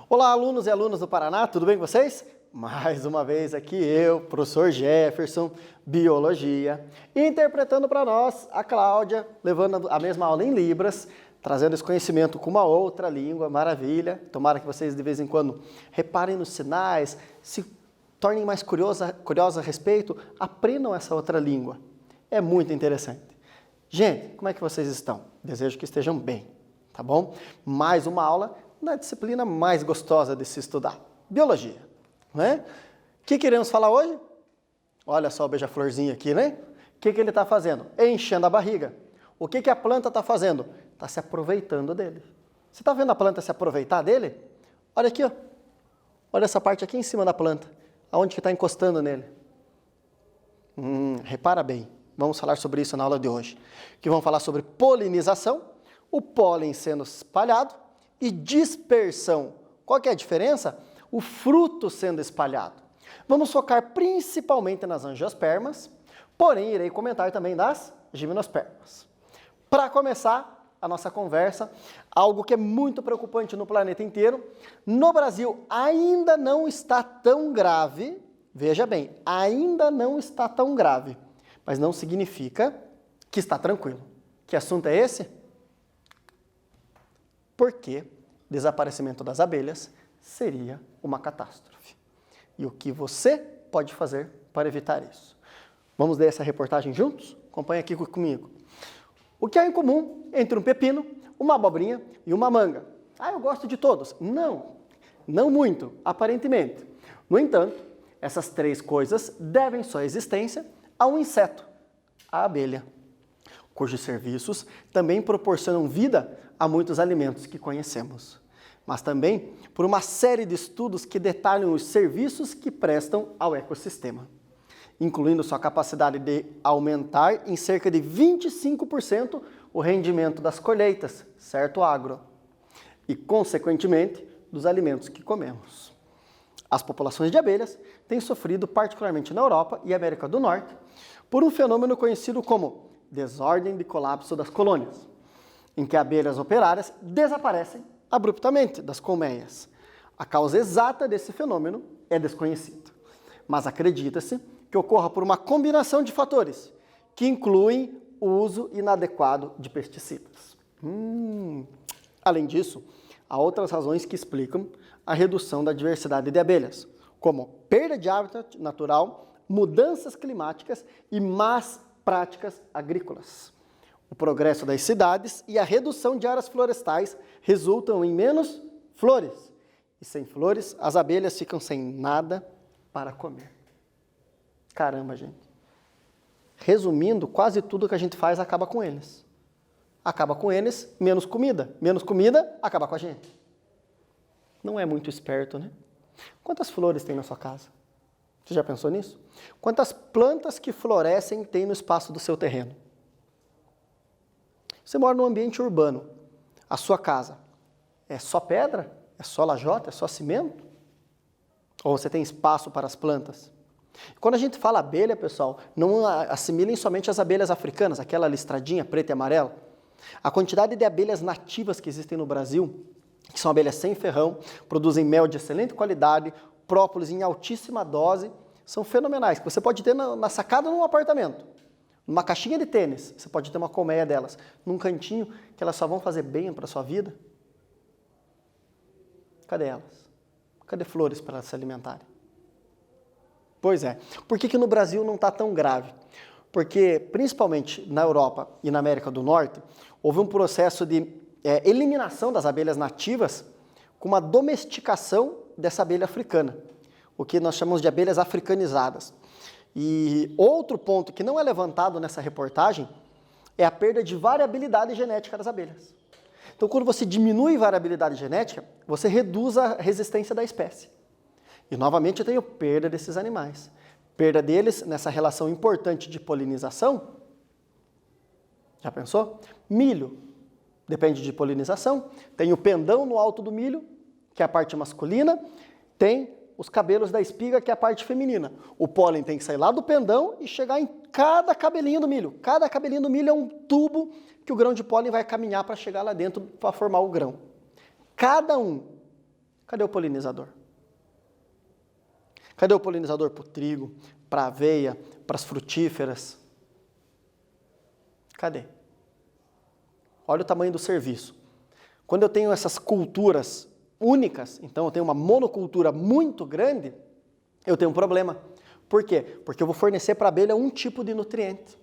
Olá, alunos e alunas do Paraná, tudo bem com vocês? Mais uma vez aqui eu, professor Jefferson, Biologia, interpretando para nós a Cláudia, levando a mesma aula em Libras, trazendo esse conhecimento com uma outra língua, maravilha. Tomara que vocês de vez em quando reparem nos sinais, se tornem mais curiosos a respeito, aprendam essa outra língua. É muito interessante. Gente, como é que vocês estão? Desejo que estejam bem, tá bom? Mais uma aula na disciplina mais gostosa de se estudar, Biologia, né? O que queremos falar hoje? Olha só o beija-florzinho aqui, né? O que ele está fazendo? Enchendo a barriga. O que a planta está fazendo? Está se aproveitando dele. Você está vendo a planta se aproveitar dele? Olha aqui, ó. Olha essa parte aqui em cima da planta, aonde que está encostando nele. Repara bem, vamos falar sobre isso na aula de hoje. Que vamos falar sobre polinização, o pólen sendo espalhado, e dispersão. Qual que é a diferença? O fruto sendo espalhado. Vamos focar principalmente nas angiospermas, porém irei comentar também das gimnospermas. Para começar a nossa conversa, algo que é muito preocupante no planeta inteiro, no Brasil ainda não está tão grave, veja bem, ainda não está tão grave, mas não significa que está tranquilo. Que assunto é esse? Porque desaparecimento das abelhas seria uma catástrofe. E o que você pode fazer para evitar isso? Vamos ler essa reportagem juntos? Acompanhe aqui comigo. O que há em comum entre um pepino, uma abobrinha e uma manga? Ah, eu gosto de todos. Não muito, aparentemente. No entanto, essas três coisas devem sua existência a um inseto, a abelha, cujos serviços também proporcionam vida a muitos alimentos que conhecemos, mas também por uma série de estudos que detalham os serviços que prestam ao ecossistema, incluindo sua capacidade de aumentar em cerca de 25% o rendimento das colheitas, certo agro, e consequentemente dos alimentos que comemos. As populações de abelhas têm sofrido, particularmente na Europa e América do Norte, por um fenômeno conhecido como desordem de colapso das colônias, em que abelhas operárias desaparecem abruptamente das colmeias. A causa exata desse fenômeno é desconhecida, mas acredita-se que ocorra por uma combinação de fatores, que incluem o uso inadequado de pesticidas. Além disso, há outras razões que explicam a redução da diversidade de abelhas, como perda de hábitat natural, mudanças climáticas e más práticas agrícolas. O progresso das cidades e a redução de áreas florestais resultam em menos flores. E sem flores, as abelhas ficam sem nada para comer. Caramba, gente. Resumindo, quase tudo que a gente faz acaba com eles. Acaba com eles, menos comida. Menos comida, acaba com a gente. Não é muito esperto, né? Quantas flores tem na sua casa? Você já pensou nisso? Quantas plantas que florescem tem no espaço do seu terreno? Você mora num ambiente urbano. A sua casa é só pedra? É só lajota? É só cimento? Ou você tem espaço para as plantas? Quando a gente fala abelha, pessoal, não assimilem somente as abelhas africanas, aquela listradinha preta e amarela. A quantidade de abelhas nativas que existem no Brasil, que são abelhas sem ferrão, produzem mel de excelente qualidade, própolis em altíssima dose, são fenomenais, que você pode ter na sacada de um apartamento. Numa caixinha de tênis, você pode ter uma colmeia delas. Num cantinho, que elas só vão fazer bem para a sua vida. Cadê elas? Cadê flores para elas se alimentarem? Pois é. Por que no Brasil não está tão grave? Porque, principalmente na Europa e na América do Norte, houve um processo de eliminação das abelhas nativas com uma domesticação dessa abelha africana, o que nós chamamos de abelhas africanizadas. E outro ponto que não é levantado nessa reportagem é a perda de variabilidade genética das abelhas. Então, quando você diminui a variabilidade genética, você reduz a resistência da espécie. E, novamente, eu tenho perda desses animais. Perda deles nessa relação importante de polinização. Já pensou? Milho depende de polinização. Tem o pendão no alto do milho, que é a parte masculina. Tem os cabelos da espiga, que é a parte feminina. O pólen tem que sair lá do pendão e chegar em cada cabelinho do milho. Cada cabelinho do milho é um tubo que o grão de pólen vai caminhar para chegar lá dentro para formar o grão. Cada um. Cadê o polinizador? Cadê o polinizador para o trigo, para a aveia, para as frutíferas? Cadê? Olha o tamanho do serviço. Quando eu tenho essas culturas únicas, então eu tenho uma monocultura muito grande, eu tenho um problema. Por quê? Porque eu vou fornecer para a abelha um tipo de nutriente,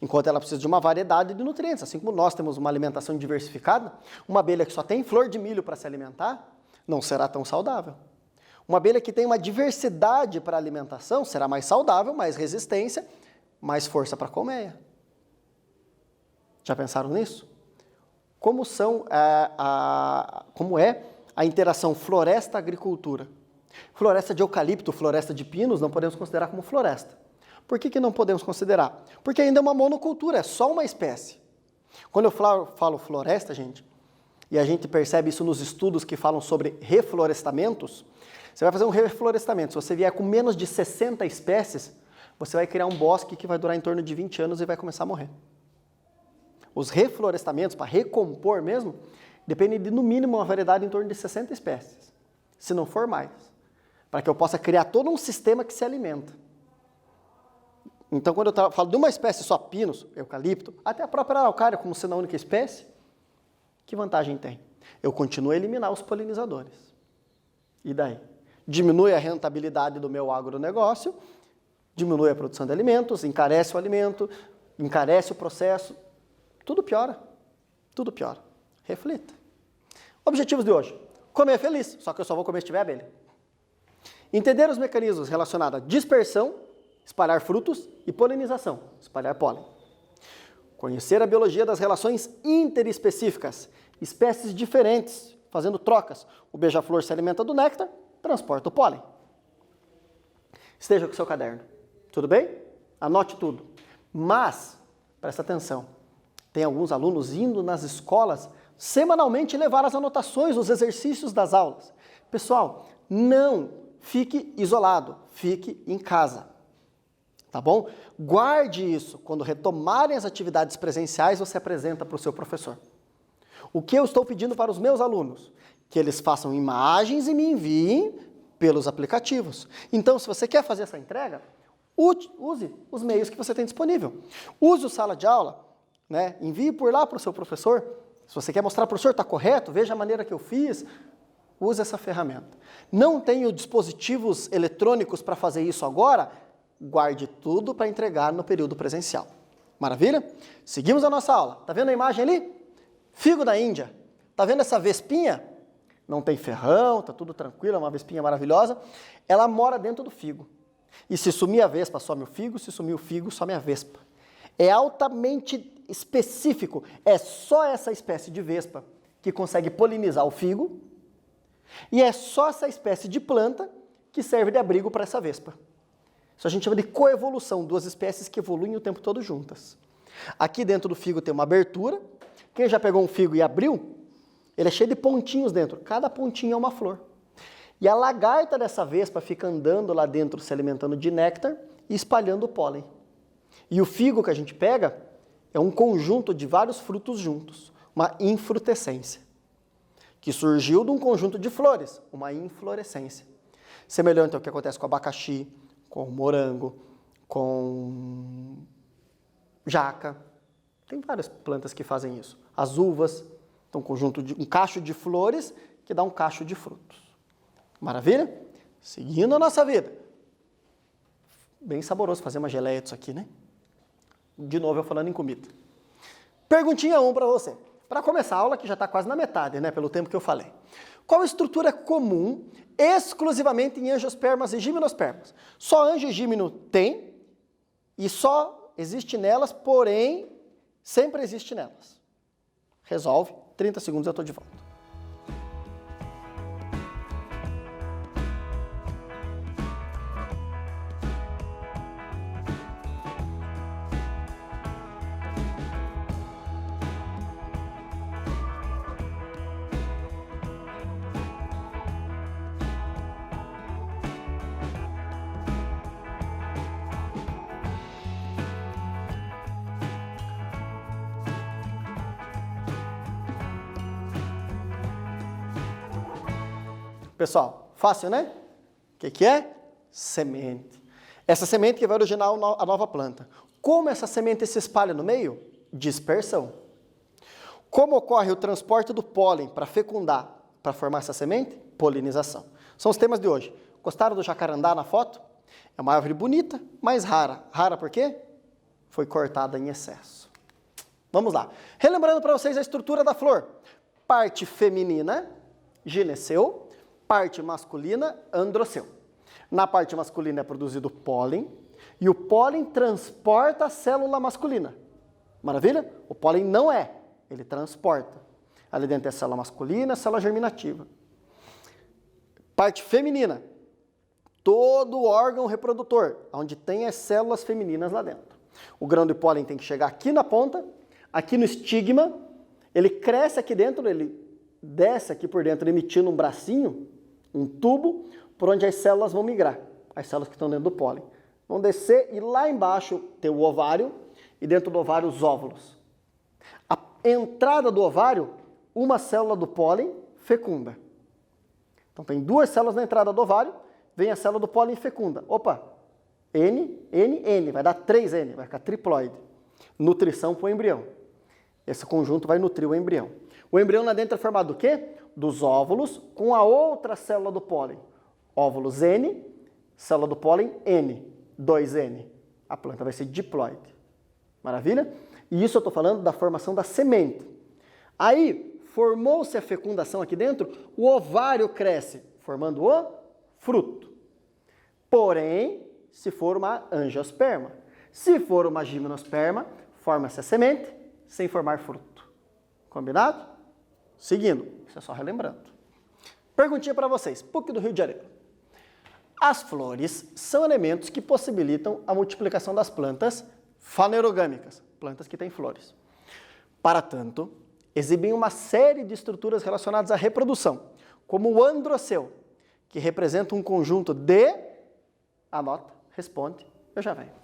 enquanto ela precisa de uma variedade de nutrientes. Assim como nós temos uma alimentação diversificada, uma abelha que só tem flor de milho para se alimentar, não será tão saudável. Uma abelha que tem uma diversidade para alimentação será mais saudável, mais resistência, mais força para a colmeia. Já pensaram nisso? Como é a interação floresta-agricultura? Floresta de eucalipto, floresta de pinos, não podemos considerar como floresta. Por que não podemos considerar? Porque ainda é uma monocultura, é só uma espécie. Quando eu falo floresta, gente, e a gente percebe isso nos estudos que falam sobre reflorestamentos, você vai fazer um reflorestamento, se você vier com menos de 60 espécies, você vai criar um bosque que vai durar em torno de 20 anos e vai começar a morrer. Os reflorestamentos, para recompor mesmo, depende de no mínimo uma variedade em torno de 60 espécies, se não for mais, para que eu possa criar todo um sistema que se alimenta. Então, quando eu falo de uma espécie só, pinos, eucalipto, até a própria araucária, como sendo a única espécie, que vantagem tem? Eu continuo a eliminar os polinizadores. E daí? Diminui a rentabilidade do meu agronegócio, diminui a produção de alimentos, encarece o alimento, encarece o processo, tudo piora. Tudo piora. Reflita. Objetivos de hoje. Comer feliz, só que eu só vou comer se tiver abelha. Entender os mecanismos relacionados à dispersão, espalhar frutos, e polinização, espalhar pólen. Conhecer a biologia das relações interespecíficas, espécies diferentes, fazendo trocas. O beija-flor se alimenta do néctar, transporta o pólen. Esteja com o seu caderno. Tudo bem? Anote tudo. Mas, presta atenção. Tem alguns alunos indo nas escolas semanalmente levar as anotações, os exercícios das aulas. Pessoal, não fique isolado, fique em casa. Tá bom? Guarde isso. Quando retomarem as atividades presenciais, você apresenta para o seu professor. O que eu estou pedindo para os meus alunos? Que eles façam imagens e me enviem pelos aplicativos. Então, se você quer fazer essa entrega, use os meios que você tem disponível. Use o sala de aula. Né? Envie por lá para o seu professor. Se você quer mostrar para o professor, está correto, veja a maneira que eu fiz, use essa ferramenta. Não tenho dispositivos eletrônicos para fazer isso agora, guarde tudo para entregar no período presencial. Maravilha? Seguimos a nossa aula. Está vendo a imagem ali? Figo da Índia. Está vendo essa vespinha? Não tem ferrão, está tudo tranquilo, é uma vespinha maravilhosa. Ela mora dentro do figo. E se sumir a vespa, some o figo, se sumir o figo, some a vespa. É altamente específico, é só essa espécie de vespa que consegue polinizar o figo e é só essa espécie de planta que serve de abrigo para essa vespa. Isso a gente chama de coevolução, duas espécies que evoluem o tempo todo juntas. Aqui dentro do figo tem uma abertura, quem já pegou um figo e abriu, ele é cheio de pontinhos dentro, cada pontinho é uma flor. E a lagarta dessa vespa fica andando lá dentro, se alimentando de néctar e espalhando o pólen. E o figo que a gente pega é um conjunto de vários frutos juntos, uma infrutescência, que surgiu de um conjunto de flores, uma inflorescência. Semelhante ao que acontece com o abacaxi, com o morango, com jaca. Tem várias plantas que fazem isso. As uvas, então um cacho de flores que dá um cacho de frutos. Maravilha? Seguindo a nossa vida. Bem saboroso fazer uma geleia disso aqui, né? De novo eu falando em comida. Perguntinha 1 para você. Para começar a aula, que já está quase na metade, né? Pelo tempo que eu falei. Qual estrutura comum exclusivamente em angiospermas e gimnospermas? Só angiogímino tem e só existe nelas, porém, sempre existe nelas. Resolve. 30 segundos eu estou de volta. Pessoal, fácil, né? O que é? Semente. Essa semente que vai originar a nova planta. Como essa semente se espalha no meio? Dispersão. Como ocorre o transporte do pólen para fecundar, para formar essa semente? Polinização. São os temas de hoje. Gostaram do jacarandá na foto? É uma árvore bonita, mas rara. Rara por quê? Foi cortada em excesso. Vamos lá. Relembrando para vocês a estrutura da flor. Parte feminina, gineceu. Parte masculina, androceu. Na parte masculina é produzido pólen. E o pólen transporta a célula masculina. Maravilha? O pólen não é. Ele transporta. Ali dentro é célula masculina, célula germinativa. Parte feminina. Todo o órgão reprodutor, onde tem as células femininas lá dentro. O grão de pólen tem que chegar aqui na ponta, aqui no estigma, ele cresce aqui dentro, ele desce aqui por dentro, emitindo um bracinho, um tubo, por onde as células vão migrar, as células que estão dentro do pólen. Vão descer e lá embaixo tem o ovário e dentro do ovário os óvulos. A entrada do ovário, uma célula do pólen fecunda. Então tem duas células na entrada do ovário, vem a célula do pólen fecunda. Opa, N, vai dar 3N, vai ficar triploide. Nutrição para o embrião. Esse conjunto vai nutrir o embrião. O embrião lá dentro é formado do quê? Dos óvulos com a outra célula do pólen. Óvulos N, célula do pólen N, 2N. A planta vai ser diploide. Maravilha? E isso eu estou falando da formação da semente. Aí, formou-se a fecundação aqui dentro, o ovário cresce, formando o fruto. Porém, se for uma angiosperma. Se for uma gimnosperma, forma-se a semente sem formar fruto. Combinado? Seguindo, isso é só relembrando. Perguntinha para vocês, PUC do Rio de Janeiro. As flores são elementos que possibilitam a multiplicação das plantas fanerogâmicas, plantas que têm flores. Para tanto, exibem uma série de estruturas relacionadas à reprodução, como o androceu, que representa um conjunto de... Anota, responde, eu já venho.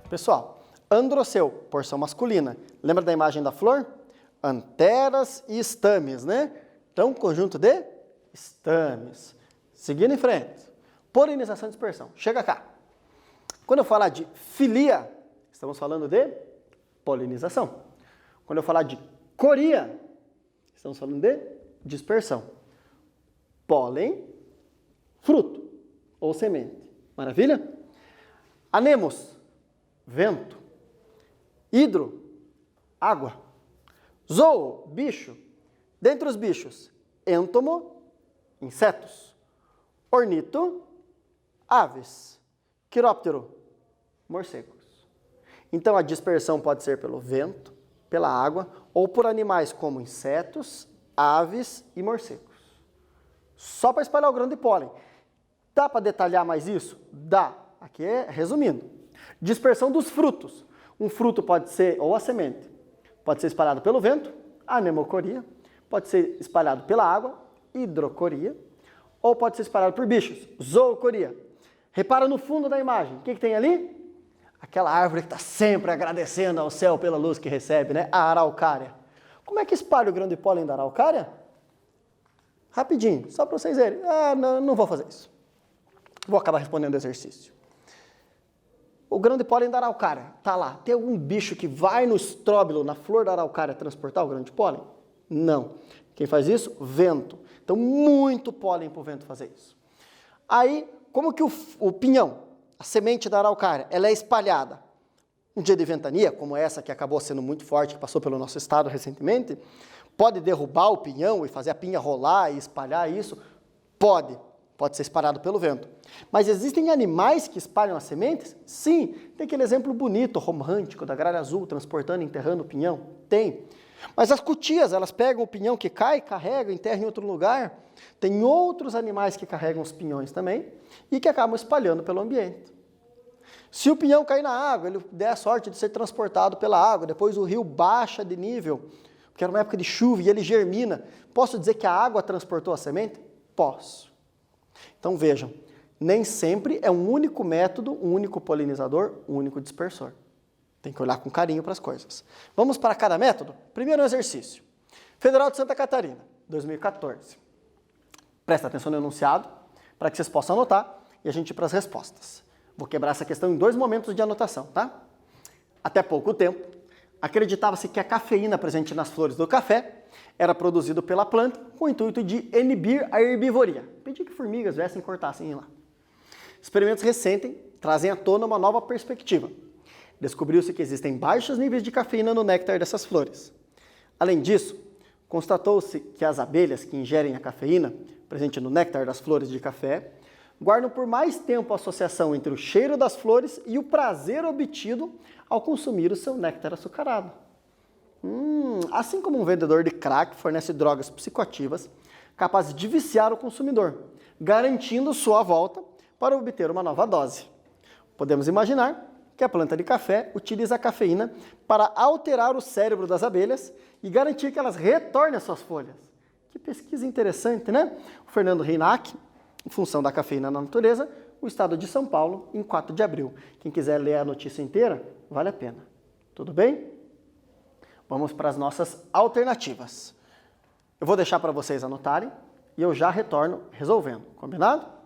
Pessoal, androceu, porção masculina. Lembra da imagem da flor? Anteras e estames, né? Então, conjunto de estames. Seguindo em frente. Polinização e dispersão. Chega cá. Quando eu falar de filia, estamos falando de polinização. Quando eu falar de coria, estamos falando de dispersão. Pólen, fruto ou semente. Maravilha? Anemos, vento. Hidro, água. Zoo, bicho. Dentre os bichos, êntomo, insetos. Ornito, aves. Quiróptero, morcegos. Então a dispersão pode ser pelo vento, pela água ou por animais como insetos, aves e morcegos. Só para espalhar o grão de pólen. Dá para detalhar mais isso? Dá. Aqui é resumindo. Dispersão dos frutos. Um fruto pode ser, ou a semente, pode ser espalhado pelo vento, anemocoria, pode ser espalhado pela água, hidrocoria, ou pode ser espalhado por bichos, zoocoria. Repara no fundo da imagem, o que tem ali? Aquela árvore que está sempre agradecendo ao céu pela luz que recebe, né? A araucária. Como é que espalha o grão de pólen da araucária? Rapidinho, só para vocês verem. Não vou fazer isso. Vou acabar respondendo o exercício. O grão de pólen da araucária está lá. Tem algum bicho que vai no estróbilo, na flor da araucária, transportar o grão de pólen? Não. Quem faz isso? Vento. Então, muito pólen para o vento fazer isso. Aí, como que o pinhão, a semente da araucária, ela é espalhada? Um dia de ventania, como essa que acabou sendo muito forte, que passou pelo nosso estado recentemente, pode derrubar o pinhão e fazer a pinha rolar e espalhar isso? Pode. Pode ser espalhado pelo vento. Mas existem animais que espalham as sementes? Sim. Tem aquele exemplo bonito, romântico, da gralha azul transportando, enterrando o pinhão? Tem. Mas as cutias, elas pegam o pinhão que cai, carregam, enterram em outro lugar. Tem outros animais que carregam os pinhões também e que acabam espalhando pelo ambiente. Se o pinhão cair na água, ele der a sorte de ser transportado pela água, depois o rio baixa de nível, porque era uma época de chuva e ele germina. Posso dizer que a água transportou a semente? Posso. Então vejam, nem sempre é um único método, um único polinizador, um único dispersor. Tem que olhar com carinho para as coisas. Vamos para cada método? Primeiro exercício. Federal de Santa Catarina, 2014. Presta atenção no enunciado, para que vocês possam anotar e a gente ir para as respostas. Vou quebrar essa questão em 2 momentos de anotação, tá? Até pouco tempo, acreditava-se que a cafeína presente nas flores do café era produzido pela planta com o intuito de inibir a herbivoria. Pedi que formigas viessem e cortassem lá. Experimentos recentes trazem à tona uma nova perspectiva. Descobriu-se que existem baixos níveis de cafeína no néctar dessas flores. Além disso, constatou-se que as abelhas que ingerem a cafeína presente no néctar das flores de café guardam por mais tempo a associação entre o cheiro das flores e o prazer obtido ao consumir o seu néctar açucarado. Assim como um vendedor de crack fornece drogas psicoativas capazes de viciar o consumidor, garantindo sua volta para obter uma nova dose. Podemos imaginar que a planta de café utiliza a cafeína para alterar o cérebro das abelhas e garantir que elas retornem às suas folhas. Que pesquisa interessante, né? O Fernando Reinach, em função da cafeína na natureza, o estado de São Paulo, em 4 de abril. Quem quiser ler a notícia inteira, vale a pena. Tudo bem? Vamos para as nossas alternativas. Eu vou deixar para vocês anotarem e eu já retorno resolvendo. Combinado?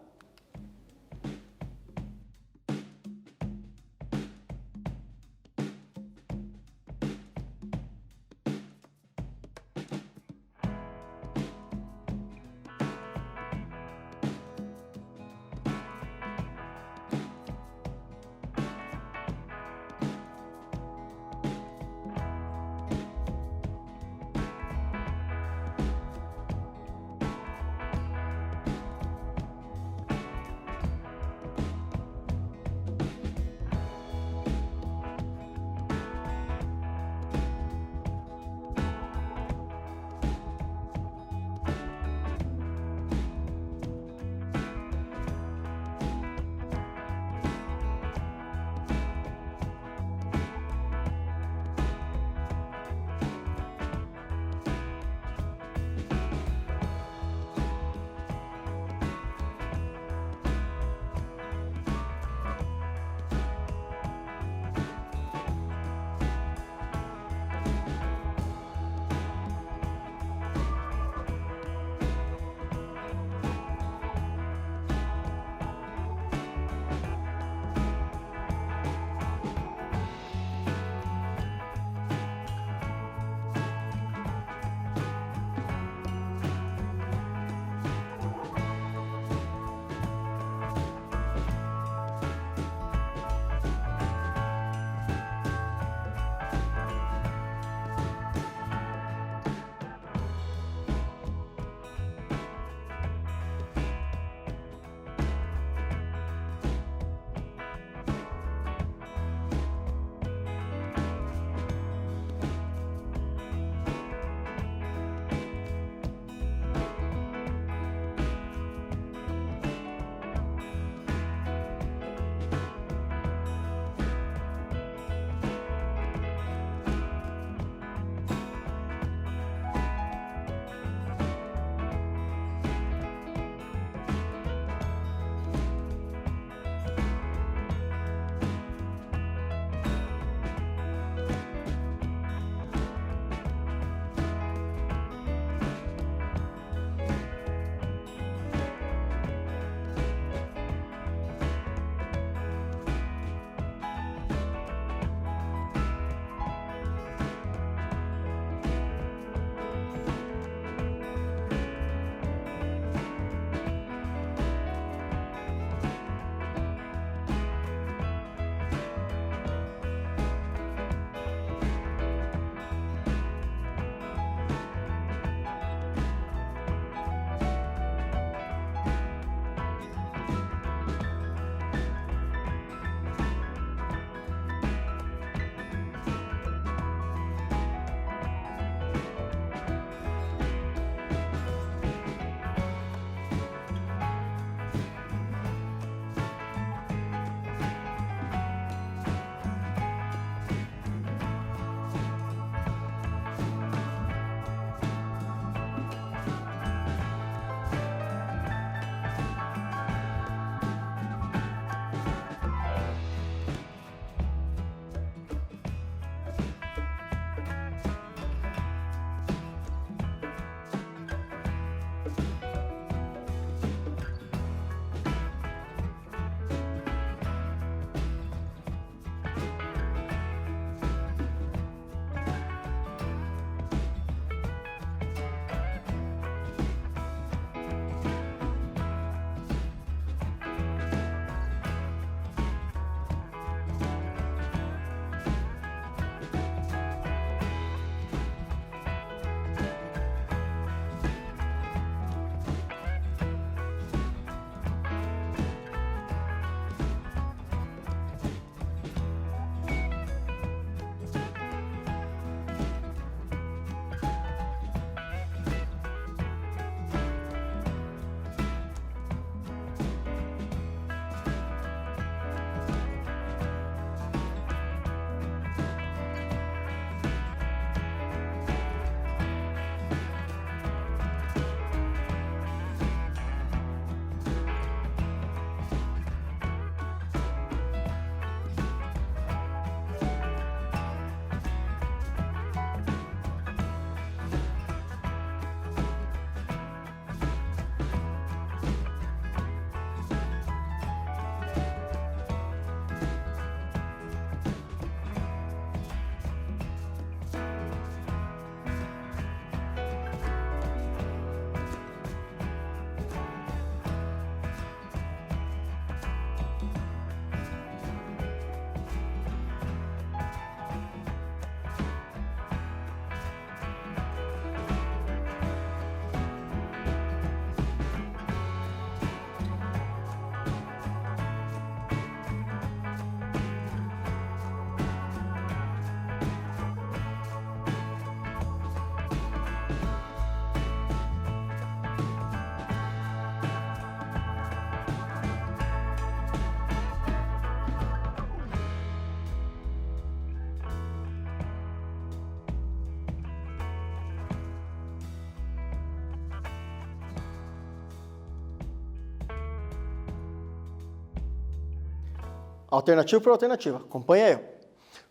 Alternativa por alternativa. Acompanha eu.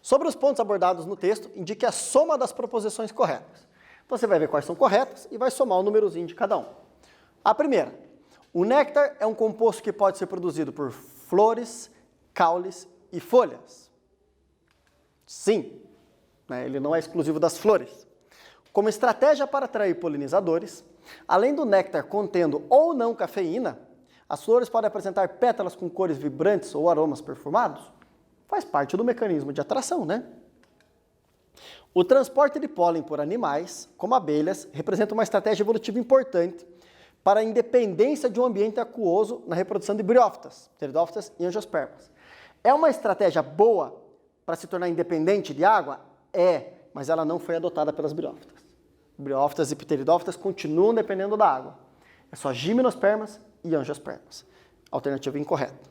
Sobre os pontos abordados no texto, indique a soma das proposições corretas. Você vai ver quais são corretas e vai somar o númerozinho de cada um. A primeira. O néctar é um composto que pode ser produzido por flores, caules e folhas. Sim, né? Ele não é exclusivo das flores. Como estratégia para atrair polinizadores, além do néctar contendo ou não cafeína, as flores podem apresentar pétalas com cores vibrantes ou aromas perfumados. Faz parte do mecanismo de atração, né? O transporte de pólen por animais, como abelhas, representa uma estratégia evolutiva importante para a independência de um ambiente aquoso na reprodução de briófitas, pteridófitas e angiospermas. É uma estratégia boa para se tornar independente de água? É, mas ela não foi adotada pelas briófitas. Briófitas e pteridófitas continuam dependendo da água. É só gimnospermas e angiospermas. Alternativa incorreta.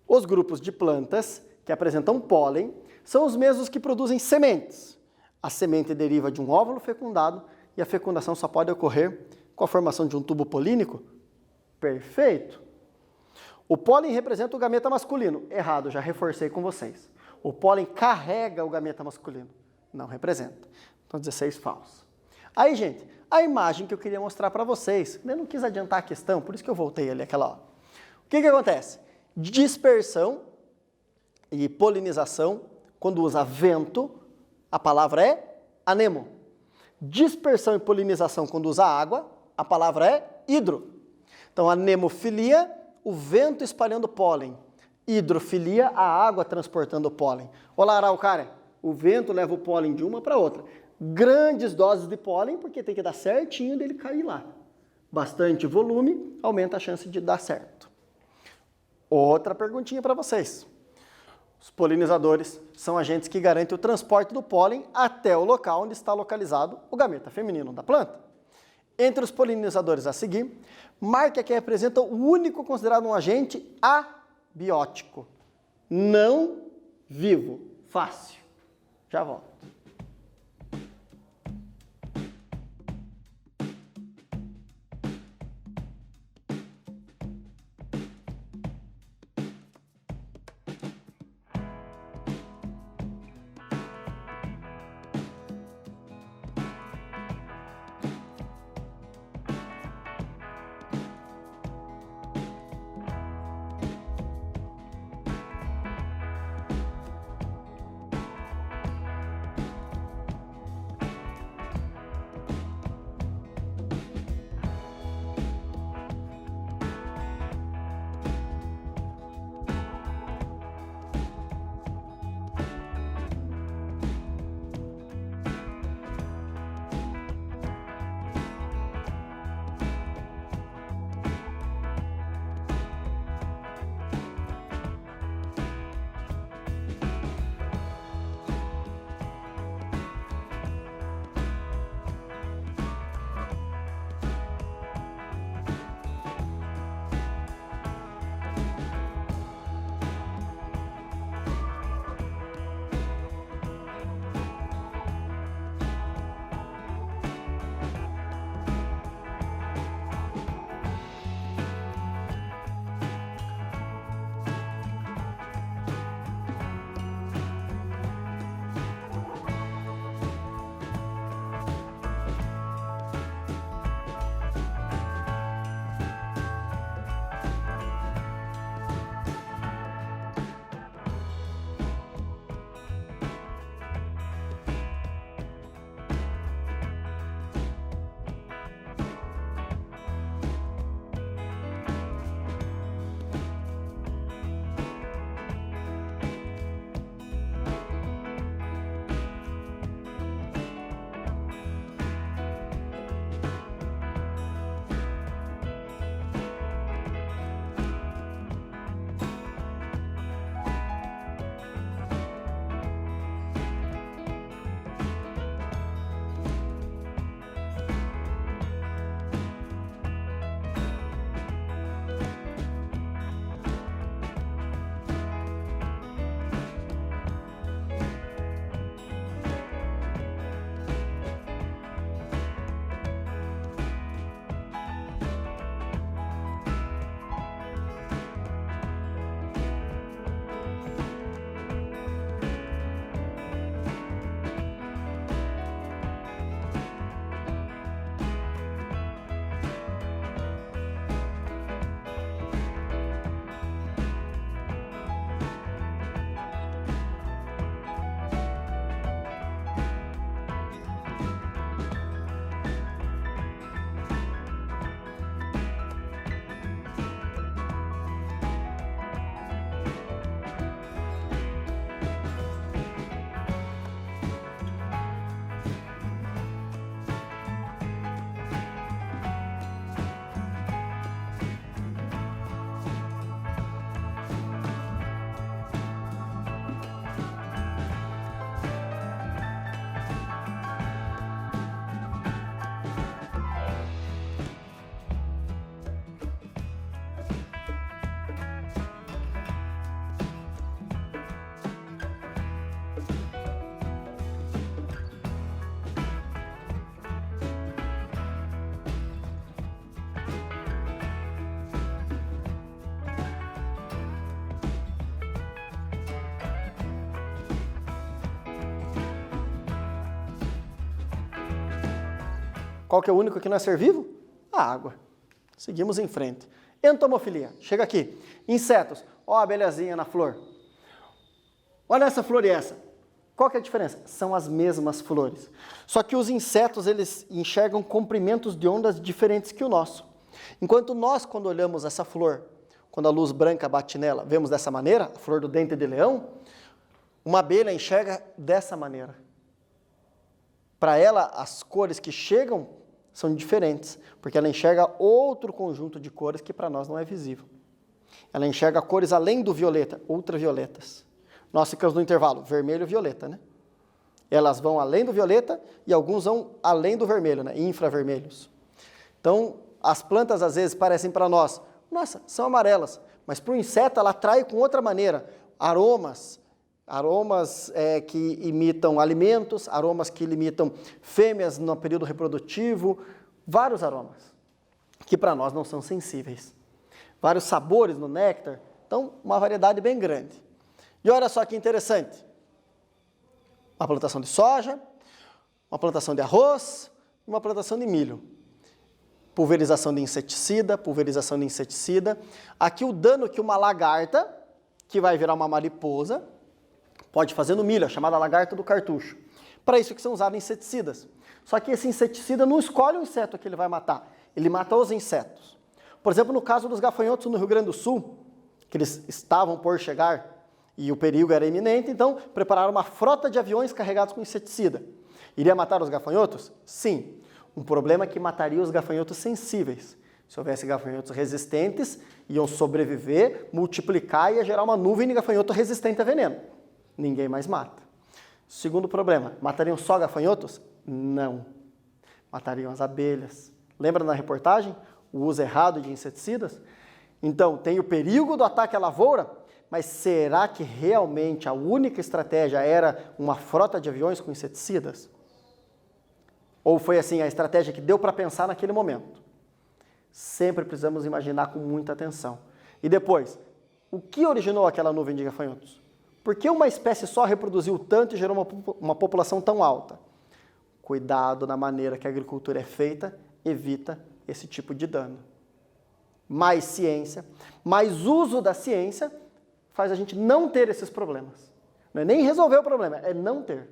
Os grupos de plantas que apresentam pólen são os mesmos que produzem sementes. A semente deriva de um óvulo fecundado e a fecundação só pode ocorrer com a formação de um tubo polínico? Perfeito! O pólen representa o gameta masculino. Errado, já reforcei com vocês. O pólen carrega o gameta masculino. Não representa. Então, 16 falso. Aí, gente, a imagem que eu queria mostrar para vocês, eu não quis adiantar a questão, por isso que eu voltei ali aquela hora. O que acontece? Dispersão e polinização, quando usa vento, a palavra é anemo. Dispersão e polinização, quando usa água, a palavra é hidro. Então, anemofilia, o vento espalhando pólen. Hidrofilia, a água transportando pólen. Olá, Araucária, o vento leva o pólen de uma para outra. Grandes doses de pólen, porque tem que dar certinho dele cair lá. Bastante volume, aumenta a chance de dar certo. Outra perguntinha para vocês. Os polinizadores são agentes que garantem o transporte do pólen até o local onde está localizado o gameta feminino da planta. Entre os polinizadores a seguir, marque a que representa o único considerado um agente abiótico. Não vivo. Fácil. Já volto. Qual que é o único que não é ser vivo? A água. Seguimos em frente. Entomofilia. Chega aqui. Insetos. Ó a abelhazinha na flor. Olha essa flor e essa. Qual que é a diferença? São as mesmas flores. Só que os insetos, eles enxergam comprimentos de ondas diferentes que o nosso. Enquanto nós, quando olhamos essa flor, quando a luz branca bate nela, vemos dessa maneira, a flor do dente de leão, uma abelha enxerga dessa maneira. Para ela, as cores que chegam são diferentes, porque ela enxerga outro conjunto de cores que para nós não é visível. Ela enxerga cores além do violeta, ultravioletas. Nós ficamos no intervalo, vermelho e violeta, né? Elas vão além do violeta e alguns vão além do vermelho, né? Infravermelhos. Então, as plantas às vezes parecem para nós, nossa, são amarelas, mas para o inseto ela atrai com outra maneira. Aromas que imitam alimentos, aromas que imitam fêmeas no período reprodutivo, vários aromas, que para nós não são sensíveis. Vários sabores no néctar, então uma variedade bem grande. E olha só que interessante, uma plantação de soja, uma plantação de arroz e uma plantação de milho. Pulverização de inseticida, pulverização de inseticida. Aqui o dano que uma lagarta, que vai virar uma mariposa, pode fazer no milho, a chamada lagarta do cartucho. Para isso que são usados inseticidas. Só que esse inseticida não escolhe o inseto que ele vai matar, ele mata os insetos. Por exemplo, no caso dos gafanhotos no Rio Grande do Sul, que eles estavam por chegar e o perigo era iminente, então prepararam uma frota de aviões carregados com inseticida. Iria matar os gafanhotos? Sim. Um problema é que mataria os gafanhotos sensíveis. Se houvesse gafanhotos resistentes, iam sobreviver, multiplicar e ia gerar uma nuvem de gafanhoto resistente a veneno. Ninguém mais mata. Segundo problema, matariam só gafanhotos? Não. Matariam as abelhas. Lembra na reportagem? O uso errado de inseticidas? Então, tem o perigo do ataque à lavoura, mas será que realmente a única estratégia era uma frota de aviões com inseticidas? Ou foi assim a estratégia que deu para pensar naquele momento? Sempre precisamos imaginar com muita atenção. E depois, o que originou aquela nuvem de gafanhotos? Por que uma espécie só reproduziu tanto e gerou uma população tão alta? Cuidado na maneira que a agricultura é feita, evita esse tipo de dano. Mais ciência, mais uso da ciência faz a gente não ter esses problemas. Não é nem resolver o problema, é não ter.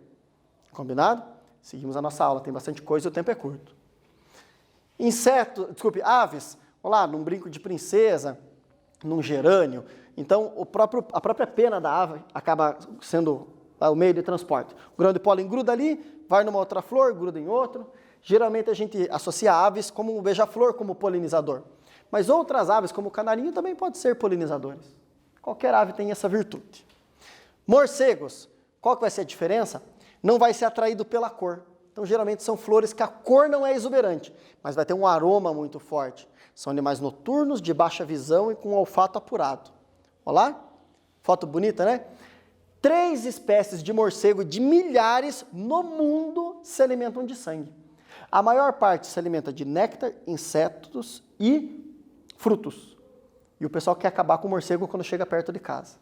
Combinado? Seguimos a nossa aula, tem bastante coisa e o tempo é curto. Aves, vamos lá, num brinco de princesa, num gerânio. Então, a própria pena da ave acaba sendo o meio de transporte. O grão de pólen gruda ali, vai numa outra flor, gruda em outro. Geralmente a gente associa aves como um beija-flor, como polinizador. Mas outras aves, como o canarinho, também podem ser polinizadores. Qualquer ave tem essa virtude. Morcegos, qual que vai ser a diferença? Não vai ser atraído pela cor. Então, geralmente são flores que a cor não é exuberante, mas vai ter um aroma muito forte. São animais noturnos, de baixa visão e com olfato apurado. Olha lá, foto bonita, né? 3 espécies de morcego de milhares no mundo se alimentam de sangue. A maior parte se alimenta de néctar, insetos e frutos. E o pessoal quer acabar com o morcego quando chega perto de casa.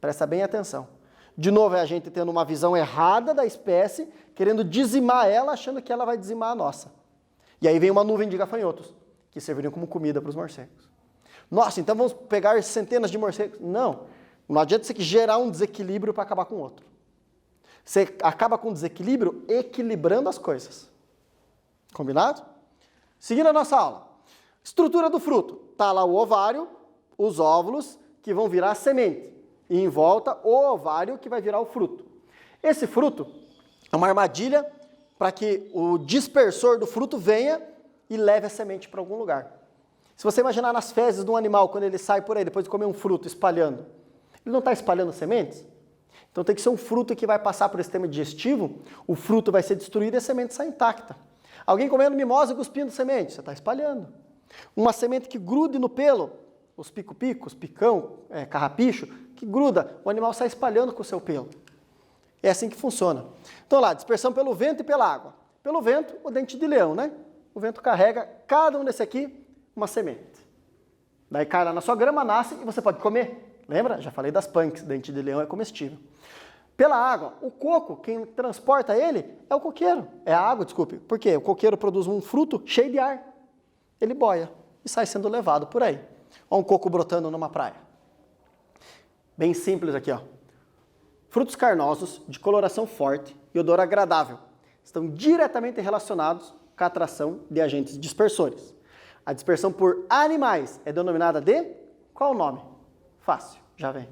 Presta bem atenção. De novo, é a gente tendo uma visão errada da espécie, querendo dizimar ela, achando que ela vai dizimar a nossa. E aí vem uma nuvem de gafanhotos, que serviriam como comida para os morcegos. Nossa, então vamos pegar centenas de morcegos? Não. Não adianta você gerar um desequilíbrio para acabar com o outro. Você acaba com o desequilíbrio equilibrando as coisas. Combinado? Seguindo a nossa aula. Estrutura do fruto. Está lá o ovário, os óvulos, que vão virar semente. E em volta, o ovário, que vai virar o fruto. Esse fruto é uma armadilha para que o dispersor do fruto venha e leve a semente para algum lugar. Se você imaginar nas fezes de um animal, quando ele sai por aí, depois de comer um fruto, espalhando, ele não está espalhando sementes? Então tem que ser um fruto que vai passar por esse sistema digestivo, o fruto vai ser destruído e a semente sai intacta. Alguém comendo mimosa e cuspindo semente, você está espalhando. Uma semente que grude no pelo, os pico-picos, picão, carrapicho, que gruda, o animal sai espalhando com o seu pelo. É assim que funciona. Então lá, dispersão pelo vento e pela água. Pelo vento, o dente de leão, né? O vento carrega cada um desse aqui uma semente. Daí cai lá na sua grama, nasce e você pode comer. Lembra? Já falei das punks, dente de leão é comestível. pela água. O coco, quem transporta ele é o coqueiro. É a água, desculpe. Por quê? O coqueiro produz um fruto cheio de ar. Ele boia e sai sendo levado por aí. Olha um coco brotando numa praia. Bem simples aqui, ó. Frutos carnosos, de coloração forte e odor agradável. Estão diretamente relacionados com a atração de agentes dispersores. A dispersão por animais é denominada de qual nome? Fácil, já vem.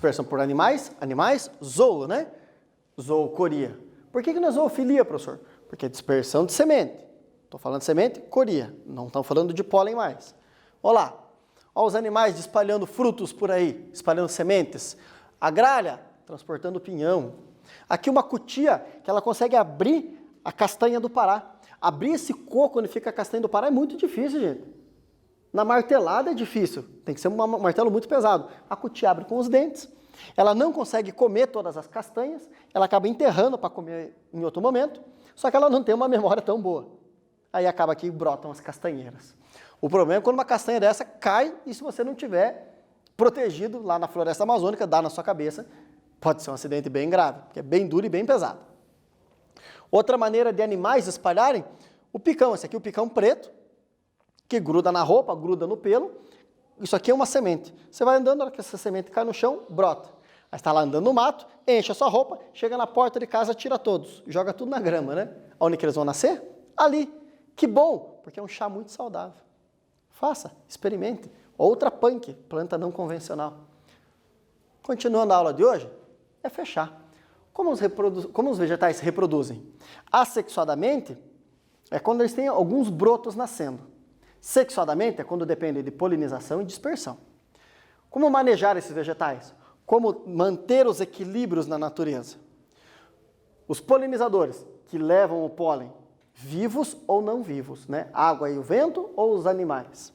Dispersão por animais, zoo, né? Zoocoria. Por que não é zoofilia, professor? Porque é dispersão de semente. Estou falando de semente, coria. Não estamos falando de pólen mais. Olha lá. Olha os animais espalhando frutos por aí, espalhando sementes. A gralha, transportando pinhão. Aqui uma cutia que ela consegue abrir a castanha do Pará. Abrir esse coco onde fica a castanha do Pará é muito difícil, gente. Na martelada é difícil, tem que ser um martelo muito pesado. A cutia abre com os dentes, ela não consegue comer todas as castanhas, ela acaba enterrando para comer em outro momento, só que ela não tem uma memória tão boa. Aí acaba que brotam as castanheiras. O problema é quando uma castanha dessa cai e se você não tiver protegido lá na floresta amazônica, dá na sua cabeça, pode ser um acidente bem grave, porque é bem duro e bem pesado. Outra maneira de animais espalharem, o picão, esse aqui é o picão preto, que gruda na roupa, gruda no pelo. Isso aqui é uma semente. Você vai andando, na hora que essa semente cai no chão, brota. Aí está lá andando no mato, enche a sua roupa, chega na porta de casa, tira todos, joga tudo na grama, né? Onde que eles vão nascer? Ali. Que bom, porque é um chá muito saudável. Faça, experimente. Outra punk, planta não convencional. Continuando a aula de hoje, é fechar. Como os vegetais se reproduzem? Assexuadamente é quando eles têm alguns brotos nascendo. Sexuadamente é quando depende de polinização e dispersão. Como manejar esses vegetais? Como manter os equilíbrios na natureza? Os polinizadores que levam o pólen, vivos ou não vivos, né? Água e o vento ou os animais.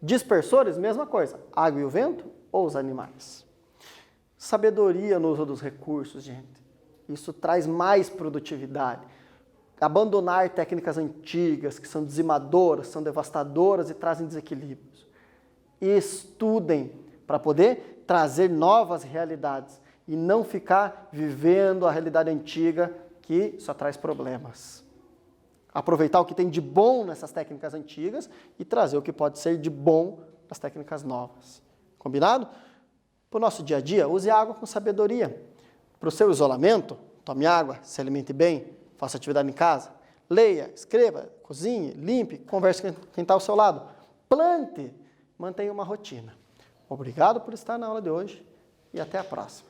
Dispersores, mesma coisa, água e o vento ou os animais. Sabedoria no uso dos recursos, gente. Isso traz mais produtividade. Abandonar técnicas antigas, que são dizimadoras, são devastadoras e trazem desequilíbrios. E estudem para poder trazer novas realidades e não ficar vivendo a realidade antiga que só traz problemas. Aproveitar o que tem de bom nessas técnicas antigas e trazer o que pode ser de bom nas técnicas novas. Combinado? Para o nosso dia a dia, use a água com sabedoria. Para o seu isolamento, tome água, se alimente bem, faça atividade em casa, leia, escreva, cozinhe, limpe, converse com quem está ao seu lado, plante, mantenha uma rotina. Obrigado por estar na aula de hoje e até a próxima.